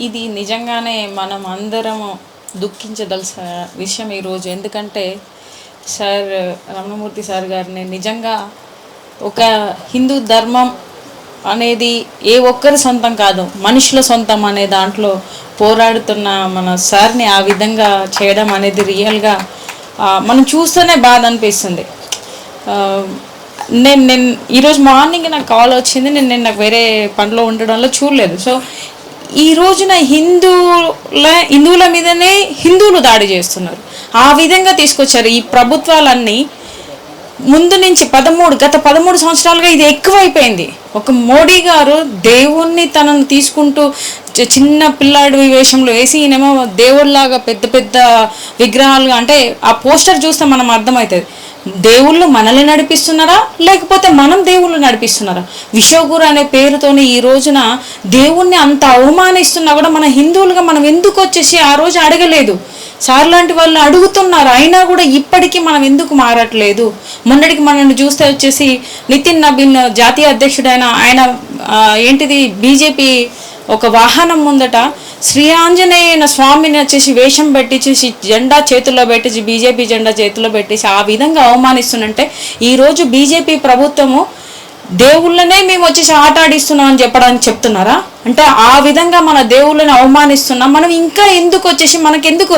ఇది నిజంగానే మనం అందరం దుఃఖించదలసిన విషయం ఈరోజు. ఎందుకంటే సార్ రమణమూర్తి సార్ గారిని నిజంగా ఒక హిందూ ధర్మం అనేది ఏ ఒక్కరి సొంతం కాదు, మనుషుల సొంతం అనే దాంట్లో పోరాడుతున్న మన సార్ని ఆ విధంగా చేయడం అనేది రియల్గా మనం చూస్తూనే బాధ అనిపిస్తుంది. నేను ఈరోజు మార్నింగ్ నాకు కాల్ వచ్చింది. నేను నాకు వేరే పనిలో ఉండడంలో చూడలేదు. సో ఈ రోజున హిందువుల మీదనే హిందువులు దాడి చేస్తున్నారు. ఆ విధంగా తీసుకొచ్చారు ఈ ప్రభుత్వాలన్నీ. ముందు నుంచి గత 13 సంవత్సరాలుగా ఇది ఎక్కువైపోయింది. ఒక మోడీ గారు దేవుణ్ణి తనను తీసుకుంటూ చిన్న పిల్లాడి వేషంలో వేసి ఈయనేమో దేవుళ్ళలాగా పెద్ద పెద్ద విగ్రహాలుగా, అంటే ఆ పోస్టర్ చూస్తే మనం అర్థమవుతుంది దేవుళ్ళు మనల్ని నడిపిస్తున్నారా లేకపోతే మనం దేవుళ్ళు నడిపిస్తున్నారా. విశ్వగురు అనే పేరుతోని ఈ రోజున దేవుణ్ణి అంత అవమానిస్తున్నా కూడా మన హిందువులుగా మనం ఎందుకు వచ్చేసి ఆ రోజు అడగలేదు. సార్ లాంటి వాళ్ళు అడుగుతున్నారు, అయినా కూడా ఇప్పటికీ మనం ఎందుకు మారట్లేదు. మొన్నటికి మనల్ని చూస్తే వచ్చేసి నితిన్ నబీన్ జాతీయ అధ్యక్షుడైన ఆయన ఏంటిది బీజేపీ ఒక వాహనం ముందట శ్రీ ఆంజనేయ స్వామిని వచ్చేసి వేషం పెట్టించేసి జెండా చేతుల్లో పెట్టేసి బీజేపీ జెండా చేతుల్లో పెట్టేసి ఆ విధంగా అవమానిస్తున్నంటే ఈరోజు బీజేపీ ప్రభుత్వము దేవుళ్ళనే మేము వచ్చేసి ఆట ఆడిస్తున్నాం అని చెప్పడానికి చెప్తున్నారా? అంటే ఆ విధంగా మన దేవుళ్ళని అవమానిస్తున్నాం. మనం ఇంకా ఎందుకు వచ్చేసి మనకెందుకు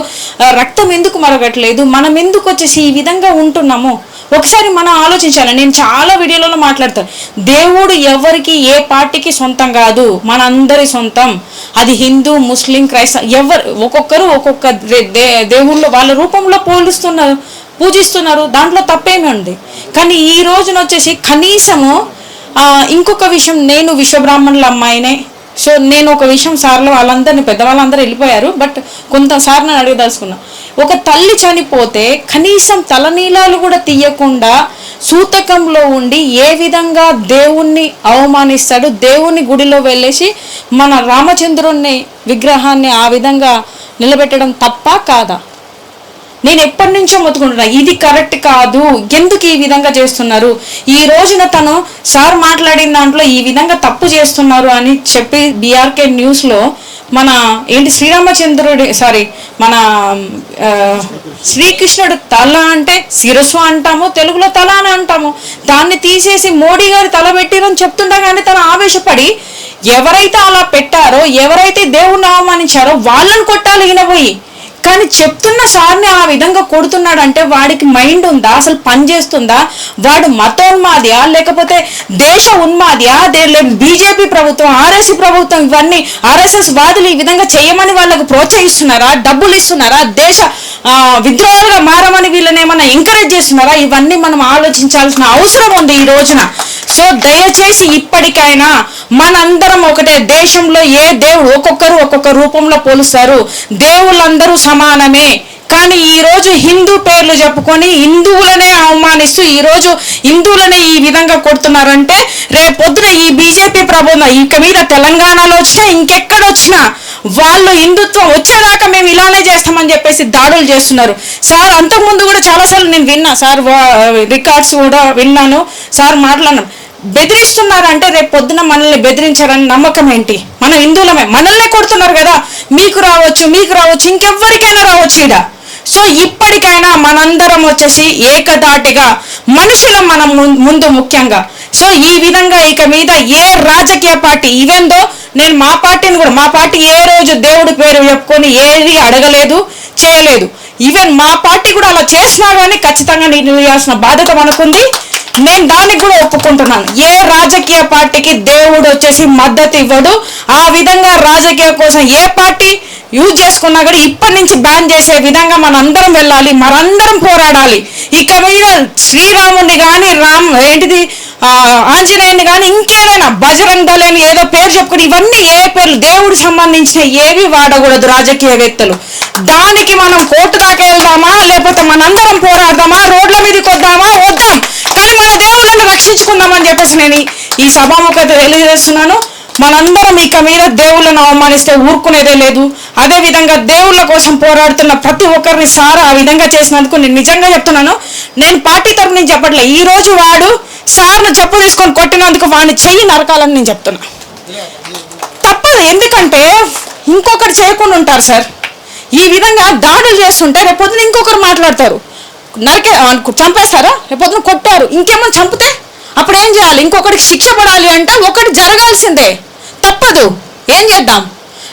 రక్తం ఎందుకు మరగట్లేదు, మనం ఎందుకు వచ్చేసి ఈ విధంగా ఉంటున్నాము ఒకసారి మనం ఆలోచించాలి. నేను చాలా వీడియోలలో మాట్లాడతాను, దేవుడు ఎవరికి ఏ పార్టీకి సొంతం కాదు, మనందరి సొంతం. అది హిందూ, ముస్లిం, క్రైస్తవ ఒక్కొక్కరు ఒక్కొక్క దేవుళ్ళు వాళ్ళ రూపంలో పూజిస్తున్నారు. దాంట్లో తప్పేమి ఉంది. కానీ ఈ రోజున వచ్చేసి కనీసము ఇంకొక విషయం, నేను విశ్వబ్రాహ్మణుల అమ్మాయినే. సో నేను ఒక విషయం సార్లు వాళ్ళందరినీ పెద్దవాళ్ళందరూ వెళ్ళిపోయారు, బట్ కొంతసారి నేను అడగదలుచుకున్నా. ఒక తల్లి చనిపోతే కనీసం తలనీలాలు కూడా తీయకుండా సూతకంలో ఉండి ఏ విధంగా దేవుణ్ణి అవమానిస్తాడు. దేవుని గుడిలో వెళ్ళేసి మన రామచంద్రుని విగ్రహాన్ని ఆ విధంగా నిలబెట్టడం తప్ప కాదా? నేను ఎప్పటి నుంచో మొత్తుకుంటున్నా, ఇది కరెక్ట్ కాదు, ఎందుకు ఈ విధంగా చేస్తున్నారు. ఈ రోజున తను సార్ మాట్లాడిన దాంట్లో ఈ విధంగా తప్పు చేస్తున్నారు అని చెప్పి బీఆర్కే న్యూస్లో మన మన శ్రీకృష్ణుడు తల అంటే శిరస్సు అంటాము, తెలుగులో తల అని అంటాము. దాన్ని తీసేసి మోడీ గారు తల పెట్టిరని చెప్తుండగానే తను ఆవేశపడి ఎవరైతే అలా పెట్టారో, ఎవరైతే దేవుణ్ణి అవమానించారో వాళ్ళని కొట్టాలి ఈయన పోయి. కానీ చెప్తున్న సార్ని ఆ విధంగా కొడుతున్నాడు అంటే వాడికి మైండ్ ఉందా, అసలు పని చేస్తుందా? వాడు మతోన్మాదియా లేకపోతే దేశ ఉన్మాదియా? బీజేపీ ప్రభుత్వం, ఆర్ఎస్ఎస్ ప్రభుత్వం, ఇవన్నీ ఆర్ఎస్ఎస్ వాదులు ఈ విధంగా చేయమని వాళ్ళకు ప్రోత్సహిస్తున్నారా? డబ్బులు ఇస్తున్నారా? దేశ విద్రోహాలుగా మారమని వీళ్ళని ఏమన్నా ఎంకరేజ్ చేస్తున్నారా? ఇవన్నీ మనం ఆలోచించాల్సిన అవసరం ఉంది ఈ రోజున. సో దయచేసి ఇప్పటికైనా మనందరం ఒకటే. దేశంలో ఏ దేవుడు ఒక్కొక్కరు ఒక్కొక్క రూపంలో పోలుస్తారు, దేవుళ్ళందరూ సమానమే. కానీ ఈరోజు హిందూ పేర్లు చెప్పుకొని హిందువులనే అవమానిస్తూ ఈరోజు హిందువులనే ఈ విధంగా కొడుతున్నారంటే రేపొద్దున ఈ బీజేపీ ప్రభుత్వం ఇక మీద తెలంగాణలో వచ్చినా ఇంకెక్కడ వచ్చినా వాళ్ళు హిందుత్వం వచ్చేదాకా మేము ఇలానే చేస్తామని చెప్పేసి దాడులు చేస్తున్నారు. సార్ అంతకుముందు కూడా చాలాసార్లు నేను విన్నా, సార్ రికార్డ్స్ కూడా విన్నాను, సార్ మాట్లాడినాం. బెదిరిస్తున్నారంటే రేపు పొద్దున మనల్ని బెదిరించారని నమ్మకం ఏంటి? మన హిందువులమే, మనల్నే కొడుతున్నారు కదా, మీకు రావచ్చు ఇంకెవ్వరికైనా రావచ్చు ఈడ. సో ఇప్పటికైనా మనందరం వచ్చేసి ఏకదాటిగా మనుషులం మనం ముందు ముఖ్యంగా. సో ఈ విధంగా ఇక మీద ఏ రాజకీయ పార్టీ, ఈవెందో నేను మా పార్టీ ఏ రోజు దేవుడి పేరు చెప్పుకొని ఏది అడగలేదు, చేయలేదు. ఈవెన్ మా పార్టీ కూడా అలా చేసినా కానీ ఖచ్చితంగా నిర్ణయాల్సిన బాధ్యత మనకుంది. నేను దానికి కూడా ఒప్పుకుంటున్నాను. ఏ రాజకీయ పార్టీకి దేవుడు వచ్చేసి మద్దతు ఇవ్వడు. ఆ విధంగా రాజకీయ కోసం ఏ పార్టీ యూజ్ చేసుకున్నా కూడా ఇప్పటి నుంచి బ్యాన్ చేసే విధంగా మనందరం వెళ్ళాలి, మనందరం పోరాడాలి. ఇక మీద శ్రీరాముని కానీ ఆంజనేయుని కానీ ఇంకేదైనా బజరంగ్ దళ అని ఏదో పేరు చెప్పుకుని ఇవన్నీ ఏ పేర్లు దేవుడికి సంబంధించిన ఏవి వాడకూడదు రాజకీయ వ్యక్తులు. దానికి మనం కోర్టు దాకా వెళ్దామా లేకపోతే మనందరం పోరాడదామా, రోడ్ల మీదకి వద్దామా? వద్దాం, కానీ మన దేవుళ్ళని రక్షించుకుందామని చెప్పేసి నేను ఈ సభాముఖత తెలియజేస్తున్నాను. మనందరం ఇక మీద దేవుళ్ళను అవమానిస్తే ఊరుకునేదే లేదు. అదేవిధంగా దేవుళ్ళ కోసం పోరాడుతున్న ప్రతి ఒక్కరిని సార్ ఆ విధంగా చేసినందుకు నేను నిజంగా చెప్తున్నాను. నేను పార్టీ తరఫు నుంచి చెప్పట్లే, ఈ రోజు వాడు సార్ను చెప్పు తీసుకొని కొట్టినందుకు వాడిని చెయ్యి నరకాలని నేను చెప్తున్నా. తప్పదు, ఎందుకంటే ఇంకొకరు చేయకుండా ఉంటారు సార్. ఈ విధంగా దాడులు చేస్తుంటే రేపొద్దున ఇంకొకరు మాట్లాడతారు, చంపేస్తారా, రేపొద్దున కొట్టారు, ఇంకేమో చంపితే అప్పుడు ఏం చేయాలి? ఇంకొకరికి శిక్ష పడాలి అంటే ఒకటి జరగాల్సిందే, తప్పదు. ఏం చేద్దాం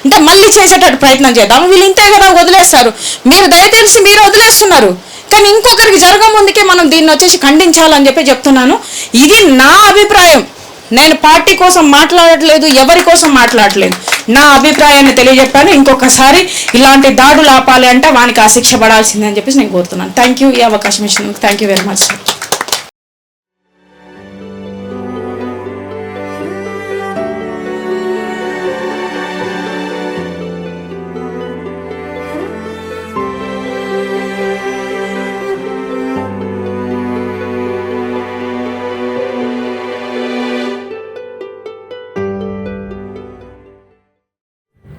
అంటే మళ్ళీ చేసేటట్టు ప్రయత్నం చేద్దాం. వీళ్ళు ఇంతే కదా వదిలేస్తారు, మీరు దయతెలిసి మీరు వదిలేస్తున్నారు, కానీ ఇంకొకరికి జరగముందుకే మనం దీన్ని వచ్చేసి ఖండించాలని చెప్పి చెప్తున్నాను. ఇది నా అభిప్రాయం. నేను పార్టీ కోసం మాట్లాడట్లేదు, ఎవరి కోసం మాట్లాడట్లేదు, నా అభిప్రాయాన్ని తెలియజెప్పాను. ఇంకొకసారి ఇలాంటి దాడులు ఆపాలి అంటే వానికి ఆ శిక్ష పడాల్సిందే అని చెప్పేసి నేను కోరుతున్నాను. థ్యాంక్ యూ, ఈ అవకాశం ఇచ్చినందుకు thank you very much sir.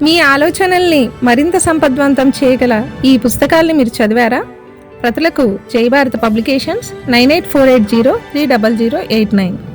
మీ ఆలోచనల్ని మరింత సంపద్వంతం చేయగల ఈ పుస్తకాల్ని మీరు చదివారా? ప్రతులకు జై భారత్ పబ్లికేషన్స్ 9848030089.